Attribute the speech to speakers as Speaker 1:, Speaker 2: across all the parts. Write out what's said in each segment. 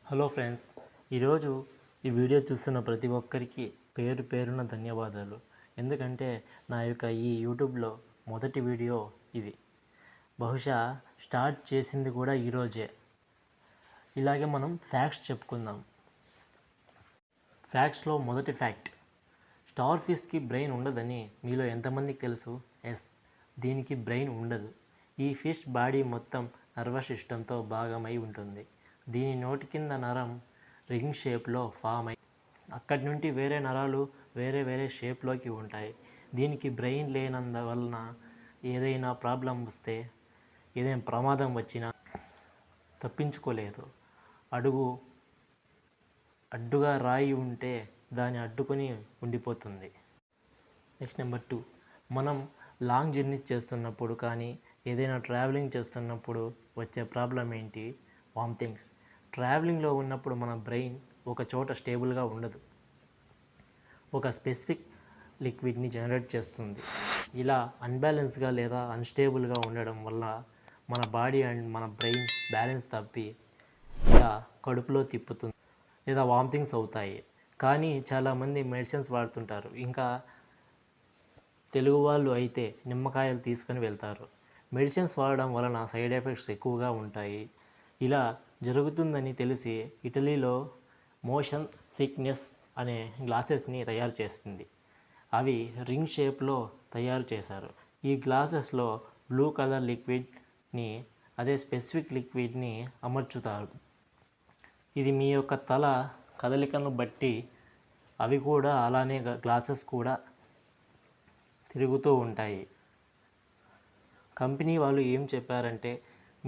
Speaker 1: Hello friends, ఈరోజు ఈ video చూస్తున్న ప్రతి ఒక్కరికి పేరు పేరున ధన్యవాదాలు. ఎందుకంటే నా యొక్క ఈ యూట్యూబ్లో మొదటి వీడియో ఇది. బహుశా స్టార్ట్ చేసింది కూడా ఈరోజే. ఇలాగే మనం ఫ్యాక్ట్స్ చెప్పుకుందాం. ఫ్యాక్ట్స్లో మొదటి ఫ్యాక్ట్, స్టార్ ఫిష్కి బ్రెయిన్ ఉండదని మీలో ఎంతమందికి తెలుసు? ఎస్, దీనికి బ్రెయిన్ ఉండదు. ఈ ఫిష్ బాడీ మొత్తం నర్వస్ సిస్టంతో భాగమై ఉంటుంది. దీని నోటి కింద నరం రింగ్ షేప్లో ఫామ్ అయి అక్కడి నుండి వేరే నరాలు వేరే షేప్లోకి ఉంటాయి. దీనికి బ్రెయిన్ లేనందువలన ఏదైనా ప్రాబ్లం వస్తే, ఏదైనా ప్రమాదం వచ్చినా తప్పించుకోలేదు. అడ్డుగా రాయి ఉంటే దాన్ని అడ్డుకొని ఉండిపోతుంది. నెక్స్ట్ నెంబర్ 2, మనం లాంగ్ జర్నీ చేస్తున్నప్పుడు కానీ ఏదైనా ట్రావెలింగ్ చేస్తున్నప్పుడు వచ్చే ప్రాబ్లం ఏంటి? వామిటింగ్స్. ట్రావెలింగ్లో ఉన్నప్పుడు మన బ్రెయిన్ ఒక చోట స్టేబుల్గా ఉండదు, ఒక స్పెసిఫిక్ లిక్విడ్ని జనరేట్ చేస్తుంది. ఇలా అన్బ్యాలెన్స్గా లేదా అన్స్టేబుల్గా ఉండడం వల్ల మన బాడీ అండ్ మన బ్రెయిన్ బ్యాలెన్స్ తప్పి ఇలా కడుపులో తిప్పుతుంది లేదా వామిటింగ్స్ అవుతాయి. కానీ చాలామంది మెడిసిన్స్ వాడుతుంటారు. ఇంకా తెలుగు వాళ్ళు అయితే నిమ్మకాయలు తీసుకొని వెళ్తారు. మెడిసిన్స్ వాడడం వలన సైడ్ ఎఫెక్ట్స్ ఎక్కువగా ఉంటాయి. ఇలా జరుగుతుందని తెలిసి ఇటలీలో మోషన్ సిక్నెస్ అనే గ్లాసెస్ని తయారు చేస్తుంది. అవి రింగ్ షేప్లో తయారు చేశారు. ఈ గ్లాసెస్లో బ్లూ కలర్ లిక్విడ్ని, అదే స్పెసిఫిక్ లిక్విడ్ని అమర్చుతారు. ఇది మీ యొక్క తల కదలికను బట్టి అవి కూడా అలానే గ్లాసెస్ కూడా తిరుగుతూ ఉంటాయి. కంపెనీ వాళ్ళు ఏం చెప్పారంటే,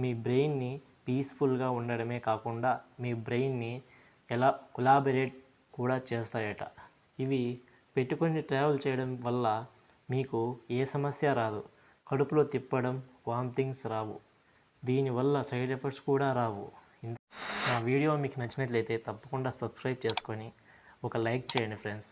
Speaker 1: మీ బ్రెయిన్ని పీస్ఫుల్గా ఉండడమే కాకుండా మీ బ్రెయిన్ని ఎలా కొలాబరేట్ కూడా చేస్తాయట. ఇవి పెట్టుకొని ట్రావెల్ చేయడం వల్ల మీకు ఏ సమస్య రాదు. కడుపులో తిప్పడం, వామిటింగ్స్ రావు. దీనివల్ల సైడ్ ఎఫెక్ట్స్ కూడా రావు. నా వీడియో మీకు నచ్చినట్లయితే తప్పకుండా సబ్స్క్రైబ్ చేసుకొని ఒక లైక్ చేయండి ఫ్రెండ్స్.